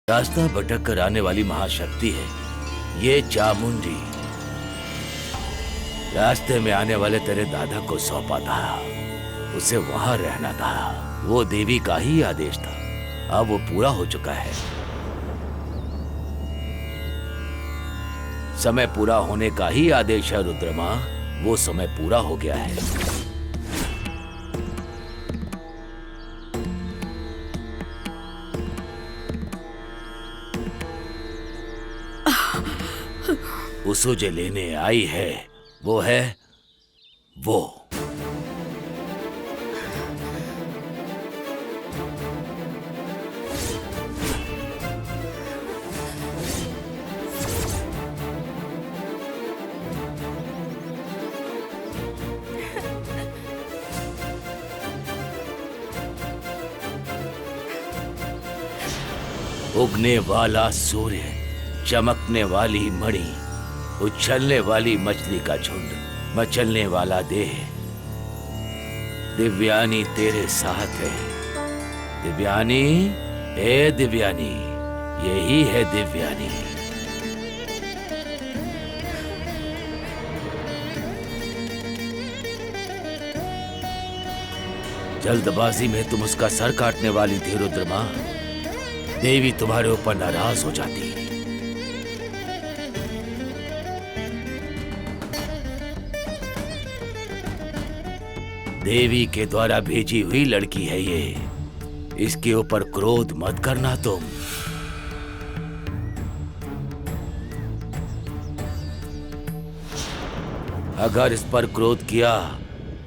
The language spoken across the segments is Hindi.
रास्ता भटक कर आने वाली महाशक्ति है ये चामुंडी। रास्ते में आने वाले तेरे दादा को सौंपा था, उसे वहां रहना था। वो देवी का ही आदेश था, अब वो पूरा हो चुका है। समय पूरा होने का ही आदेश है रुद्रमा, वो समय पूरा हो गया है। उसो जो लेने आई है वो है वो। उगने वाला सूर्य, चमकने वाली मणि, उछलने वाली मछली का झुंड, मचलने वाला देह, दिव्यानी तेरे साथ है। दिव्यानी, ए दिव्यानी, यही है दिव्यानी। जल्दबाजी में तुम उसका सर काटने वाली थी रुद्रमा, देवी तुम्हारे ऊपर नाराज हो जाती। देवी के द्वारा भेजी हुई लड़की है ये, इसके ऊपर क्रोध मत करना तुम। अगर इस पर क्रोध किया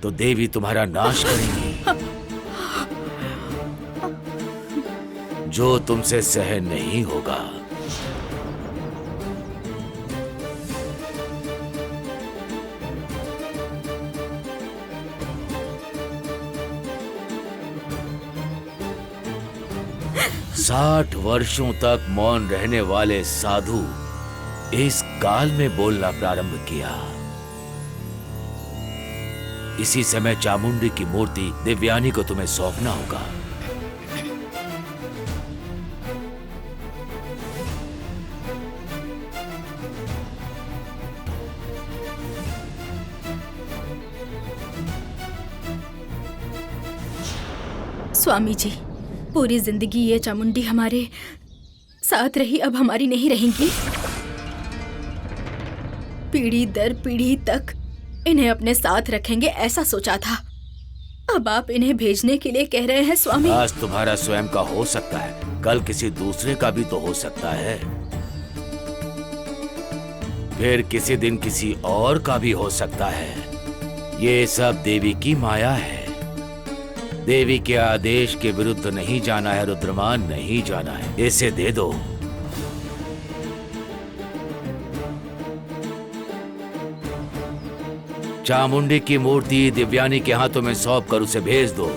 तो देवी तुम्हारा नाश करेंगी, जो तुमसे सहन नहीं होगा। साठ वर्षों तक मौन रहने वाले साधु इस काल में बोलना प्रारंभ किया। इसी समय चामुंडी की मूर्ति दिव्यानी को तुम्हें सौंपना होगा। स्वामी जी, पूरी जिंदगी ये चामुंडी हमारे साथ रही, अब हमारी नहीं रहेंगी। पीढ़ी दर पीढ़ी तक इन्हें अपने साथ रखेंगे ऐसा सोचा था, अब आप इन्हें भेजने के लिए कह रहे हैं स्वामी। आज तुम्हारा स्वयं का हो सकता है, कल किसी दूसरे का भी तो हो सकता है, फिर किसी दिन किसी और का भी हो सकता है। ये सब देवी की माया है। देवी के आदेश के विरुद्ध नहीं जाना है रुद्रमा, नहीं जाना है। इसे दे दो। चामुंडी की मूर्ति दिव्यानी के हाथों में सौंप कर उसे भेज दो।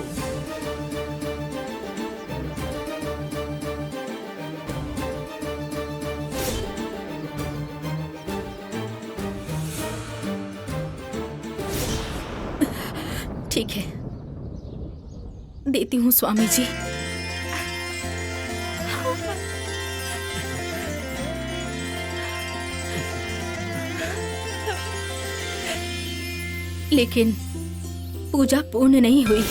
ठीक है, देती हूँ स्वामी जी। लेकिन पूजा पूर्ण नहीं हुई।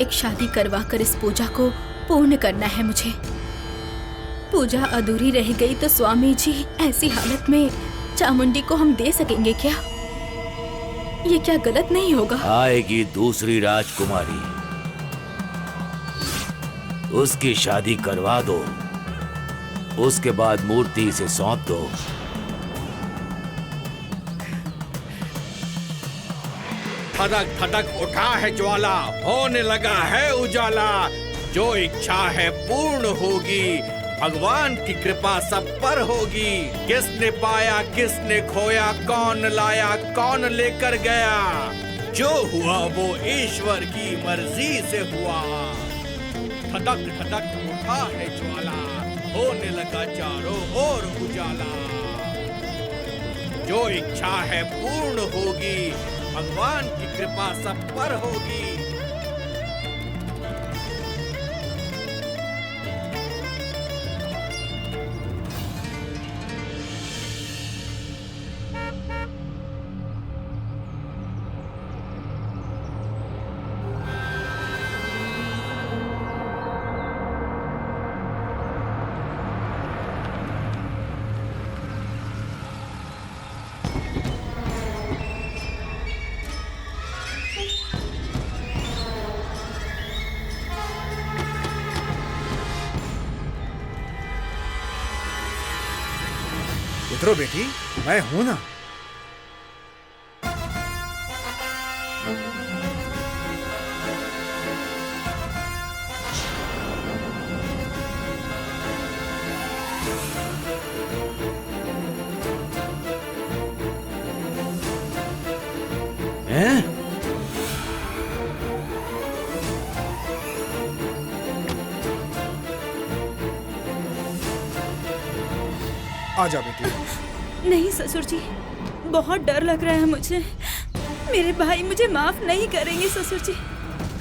एक शादी करवाकर इस पूजा को पूर्ण करना है मुझे। पूजा अधूरी रह गई तो स्वामी जी ऐसी हालत में चामुंडी को हम दे सकेंगे क्या? ये क्या गलत नहीं होगा? आएगी दूसरी राजकुमारी, उसकी शादी करवा दो, उसके बाद मूर्ति से सौंप दो। धड़क धड़क उठा है ज्वाला, होने लगा है उजाला। जो इच्छा है पूर्ण होगी, भगवान की कृपा सब पर होगी। किसने पाया किसने खोया, कौन लाया कौन लेकर गया। जो हुआ वो ईश्वर की मर्जी से हुआ। धड़क धड़क उठा है ज्वाला, होने लगा चारों ओर उजाला। जो इच्छा है पूर्ण होगी, भगवान की कृपा सब पर होगी। उतरो बेटी, मैं हूं ना। हैं? आजा बेटी। नहीं ससुर जी, बहुत डर लग रहा है मुझे। मेरे भाई मुझे माफ नहीं करेंगे ससुर जी।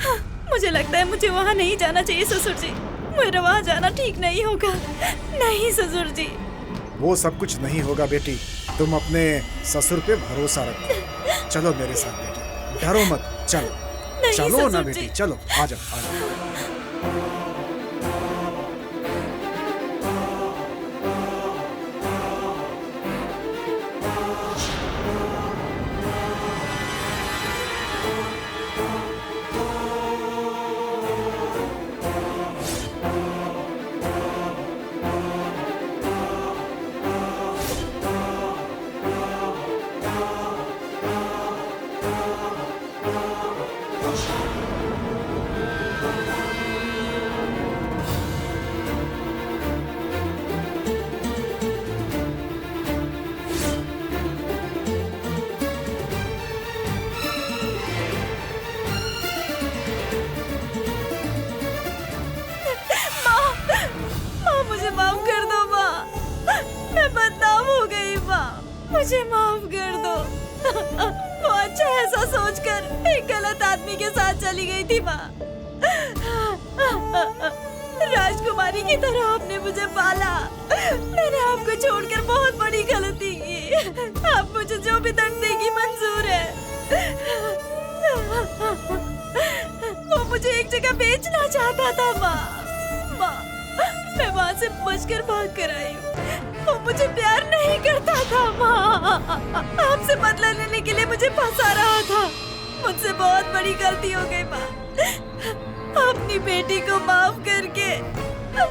हाँ, मुझे लगता है मुझे वहाँ नहीं जाना चाहिए ससुर जी। मेरा वहाँ जाना ठीक नहीं होगा। नहीं ससुर जी। वो सब कुछ नहीं होगा बेटी, तुम अपने ससुर पे भरोसा रखो। चलो मेरे साथ बेटी, डरो मत, चलो। नहीं चलो ना ससुर बेटी, जी। चलो, आजा आजा। मुझे माफ कर दो माँ। मैं बदनाम हो गई माँ, मुझे माफ कर दो। वो अच्छा ऐसा सोचकर एक गलत आदमी के साथ चली गई थी माँ। राजकुमारी की तरह आपने मुझे पाला। मैंने आपको छोड़कर बहुत बड़ी गलती की। आप मुझे जो भी दंड देगी मंजूर है। वो मुझे एक जगह बेचना चाहता था माँ। मैं वहाँ से बचकर भाग कर आई हूँ। वो मुझे प्यार नहीं करता था माँ। आपसे बदला लेने के लिए मुझे फंसा रहा था। मुझसे बहुत बड़ी गलती हो गई माँ। अपनी बेटी को माफ करके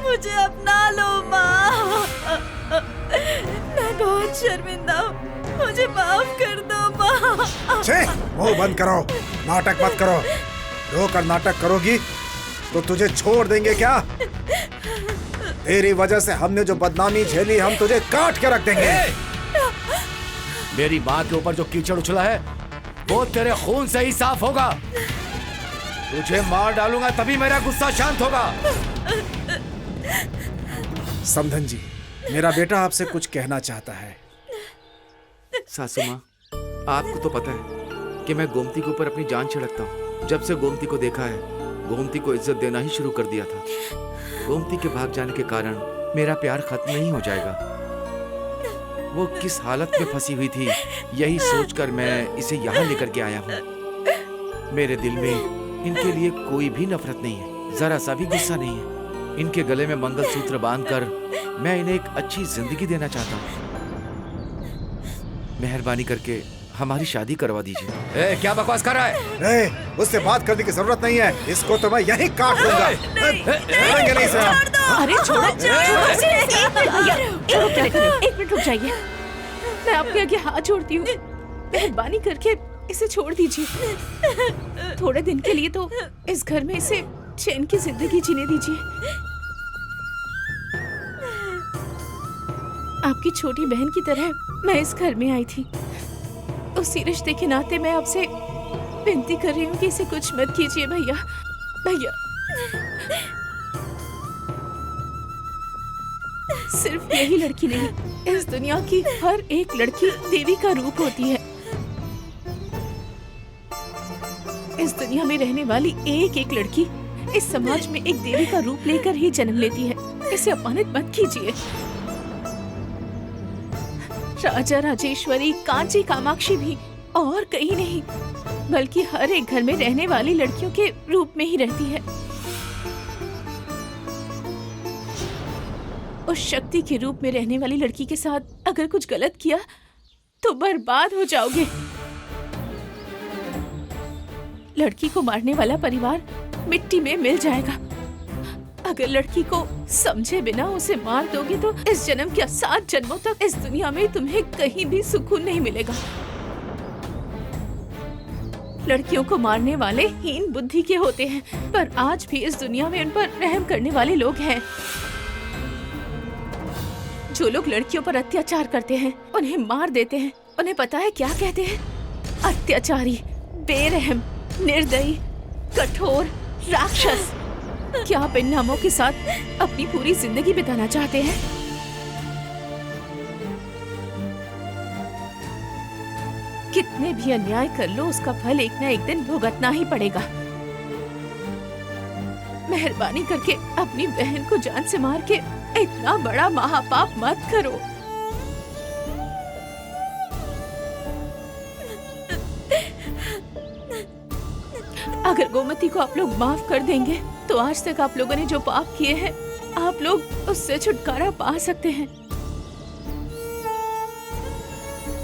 मुझे अपना लो माँ। मैं बहुत शर्मिंदा हूँ, मुझे माफ कर दो माँ। छे, मुंह बंद करो, नाटक मत करो। रोकर नाटक करोगी तो तुझे छोड़ देंगे क्या? तेरी वजह से हमने जो बदनामी झेली, हम तुझे काट के रख देंगे। मेरी माँ के ऊपर जो कीचड़ उछला है वो तेरे खून से ही साफ होगा। तुझे मार डालूंगा तभी मेरा गुस्सा शांत होगा। समधन जी, मेरा बेटा आपसे कुछ कहना चाहता है। सासू माँ, आपको तो पता है कि मैं गोमती के ऊपर अपनी जान छिड़कता हूँ। जब से गोमती को देखा है, गोमती को इज्जत देना ही शुरू कर दिया था। गोमती के भाग जाने के कारण मेरा प्यार खत्म नहीं हो जाएगा। वो किस हालत में फंसी हुई थी, यही सोचकर मैं इसे यहाँ लेकर के आया हूँ। मेरे दिल में इनके लिए कोई भी नफरत नहीं है, जरा सा भी गुस्सा नहीं है। इनके गले में मंगलसूत्र बांधकर मैं इन्हें एक अच्छी जिंदगी देना चाहता हूँ। मेहरबानी करके हमारी शादी करवा दीजिए। क्या बकवास कर रहा है? उससे बात करने की जरूरत नहीं है, इसको तो मैं यहीं काट दूंगा। छोड़ेंगे नहीं इसे हम। अरे छोड़ो, एक मिनट रुक जाइए। मैं आपके आगे हाथ जोड़ती हूँ, मेहरबानी करके इसे छोड़ दीजिए। थोड़े दिन के लिए तो इस घर में इसे चैन की जिंदगी जीने दीजिए। आपकी छोटी बहन की तरह मैं इस घर में आई थी। उसी रिश्ते के नाते मैं आपसे विनती कर रही हूँ कि इसे कुछ मत कीजिए भैया। भैया, सिर्फ यही लड़की नहीं, इस दुनिया की हर एक लड़की देवी का रूप होती है। इस दुनिया में रहने वाली एक एक लड़की इस समाज में एक देवी का रूप लेकर ही जन्म लेती है। इसे अपमानित मत कीजिए। राजा राजेश्वरी, कांची कामाक्षी भी और कहीं नहीं, बल्कि हर एक घर में रहने वाली लड़कियों के रूप में ही रहती है। उस शक्ति के रूप में रहने वाली लड़की के साथ अगर कुछ गलत किया तो बर्बाद हो जाओगे। लड़की को मारने वाला परिवार मिट्टी में मिल जाएगा। अगर लड़की को समझे बिना उसे मार दोगे तो इस जन्म क्या 7 जन्मों तक इस दुनिया में तुम्हें कहीं भी सुकून नहीं मिलेगा। लड़कियों को मारने वाले हीन बुद्धि के होते हैं, पर आज भी इस दुनिया में उन पर रहम करने वाले लोग हैं। जो लोग लड़कियों पर अत्याचार करते हैं, उन्हें मार देते हैं, उन्हें पता है क्या कहते हैं? अत्याचारी, बेरहम, निर्दयी, कठोर, राक्षस। क्या आप इन नामों के साथ अपनी पूरी जिंदगी बिताना चाहते हैं? कितने भी अन्याय कर लो, उसका फल एक न एक दिन भुगतना ही पड़ेगा। मेहरबानी करके अपनी बहन को जान से मार के इतना बड़ा महापाप मत करो। अगर गोमती को आप लोग माफ कर देंगे तो आज तक आप लोगों ने जो पाप किए हैं, आप लोग उससे छुटकारा पा सकते हैं।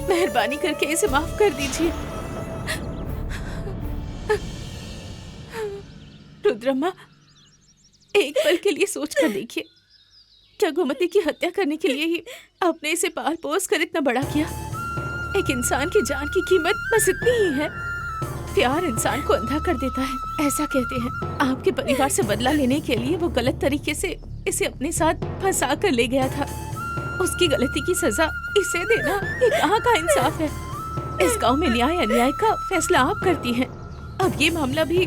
मेहरबानी करके इसे माफ कर दीजिए। रुद्रम्मा, एक पल के लिए सोच कर देखिए, क्या गोमती की हत्या करने के लिए ही आपने इसे पाल पोस कर इतना बड़ा किया? एक इंसान की जान की कीमत बस इतनी ही है। प्यार इंसान को अंधा कर देता है, ऐसा कहते हैं। आपके परिवार से बदला लेने के लिए वो गलत तरीके से इसे अपने साथ फंसा कर ले गया था। उसकी गलती की सजा इसे देना, ये कहाँ का इंसाफ है? इस गांव में न्याय अन्याय का फैसला आप करती हैं। अब ये मामला भी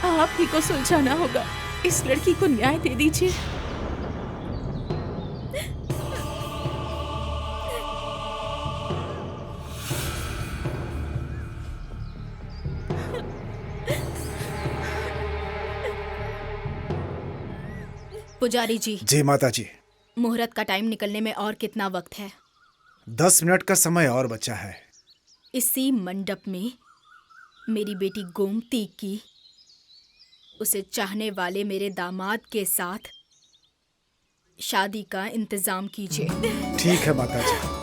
आप ही को सुलझाना होगा। इस लड़की को न्याय दे दीजिए। पुजारी जी। जी माता जी। मुहूर्त का टाइम निकलने में और कितना वक्त है? 10 मिनट का समय और बचा है। इसी मंडप में मेरी बेटी गोमती की उसे चाहने वाले मेरे दामाद के साथ शादी का इंतजाम कीजिए। ठीक है माता जी।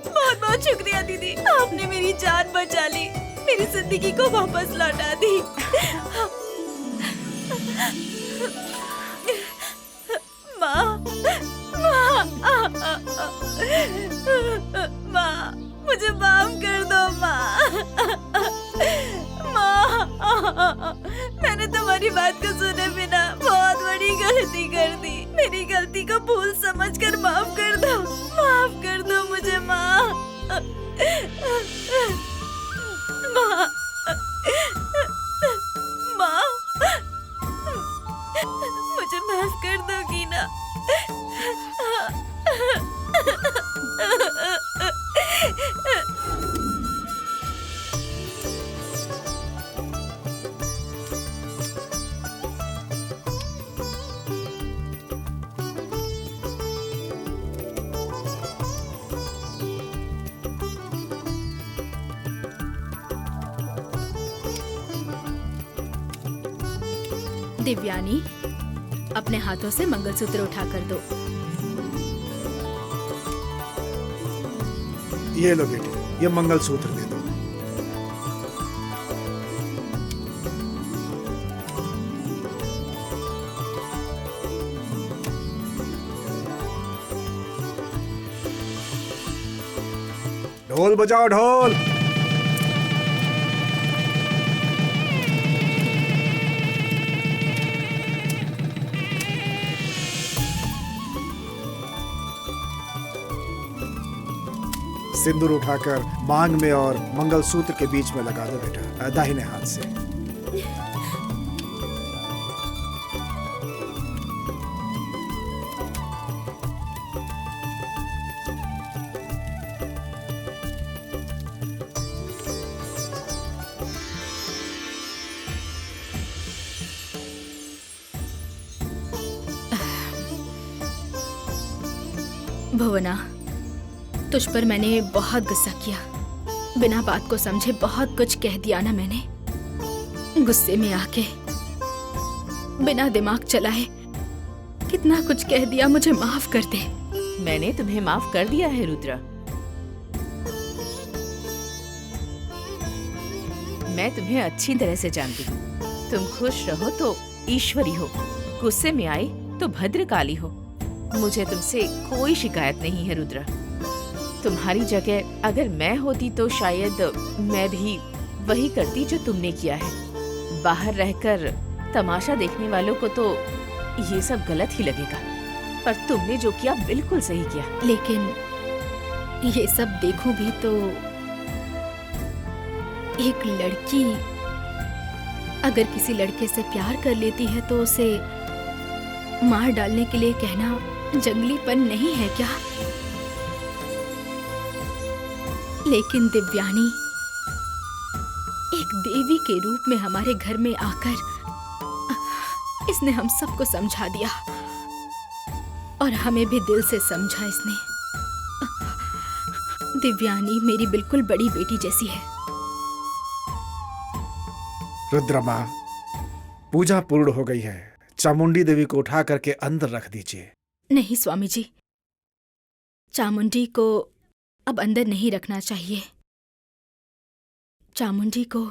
बहुत बहुत शुक्रिया दीदी, आपने मेरी जान बचा ली, मेरी जिंदगी को वापस लौटा दी। माँ, माँ, मुझे माफ कर दो माँ। माँ, मैंने तुम्हारी बात को सुने बिना बहुत बड़ी गलती कर दी। मेरी गलती को भूल समझकर माफ कर दो मुझे माँ। माँ, माँ, मुझे माफ कर दोगी ना? दिव्यानी, अपने हाथों से मंगलसूत्र उठा कर दो। ये लो बेटी, ये मंगलसूत्र दे दो। ढोल बजाओ, ढोल। सिंदूर उठाकर मांग में और मंगलसूत्र के बीच में लगा दो बेटा, दाहिने हाथ से। भुवना, तुझ पर मैंने बहुत गुस्सा किया। बिना बात को समझे बहुत कुछ कह दिया ना मैंने। गुस्से में आके बिना दिमाग चलाए कितना कुछ कह दिया, मुझे माफ कर दे। मैंने तुम्हें माफ कर दिया है रुद्रा। मैं तुम्हें अच्छी तरह से जानती हूँ। तुम खुश रहो तो ईश्वरी हो, गुस्से में आई तो भद्रकाली हो। मुझे तुमसे कोई शिकायत नहीं है रुद्रा। तुम्हारी जगह अगर मैं होती तो शायद मैं भी वही करती जो तुमने किया है। बाहर रहकर तमाशा देखने वालों को तो ये सब गलत ही लगेगा, पर तुमने जो किया बिल्कुल सही किया। लेकिन ये सब देखूं भी तो एक लड़की अगर किसी लड़के से प्यार कर लेती है तो उसे मार डालने के लिए कहना जंगलीपन नहीं है क्या? लेकिन दिव्यानी एक देवी के रूप में हमारे घर में आकर इसने हम सबको समझा दिया और हमें भी दिल से समझा इसने। दिव्यानी मेरी बिल्कुल बड़ी बेटी जैसी है। रुद्रमा, पूजा पूर्ण हो गई है। चामुंडी देवी को उठा करके अंदर रख दीजिए। नहीं स्वामी जी, चामुंडी को अब अंदर नहीं रखना चाहिए। चामुंडी को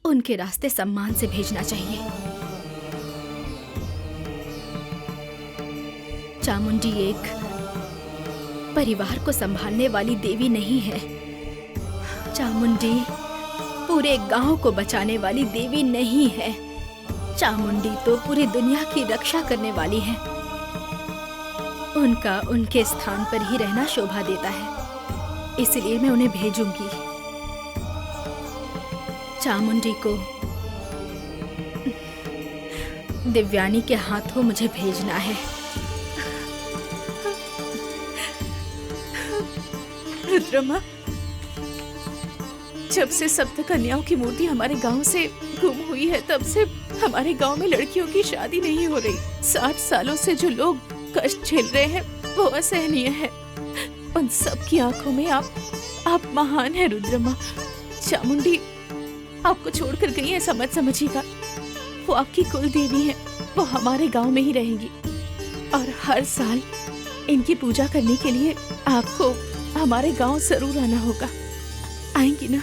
उनके रास्ते सम्मान से भेजना चाहिए। चामुंडी एक परिवार को संभालने वाली देवी नहीं है। चामुंडी पूरे गांव को बचाने वाली देवी नहीं है। चामुंडी तो पूरी दुनिया की रक्षा करने वाली है। उनका उनके स्थान पर ही रहना शोभा देता है, इसलिए मैं उन्हें भेजूंगी। चामुंडी को दिव्यानी के हाथों मुझे भेजना है। रुद्रमा, जब से सप्त कन्याओं की मूर्ति हमारे गांव से गुम हुई है तब से हमारे गांव में लड़कियों की शादी नहीं हो रही। 60 सालों से जो लोग कष्ट झेल रहे हैं वो असहनीय है। उन सब की आंखों में आप महान है रुद्रमा। चामुंडी आपको छोड़कर गई है, समझ समझिएगा। वो आपकी कुल देवी है, वो हमारे गांव में ही रहेंगी और हर साल इनकी पूजा करने के लिए आपको हमारे गांव जरूर आना होगा। आएंगी ना?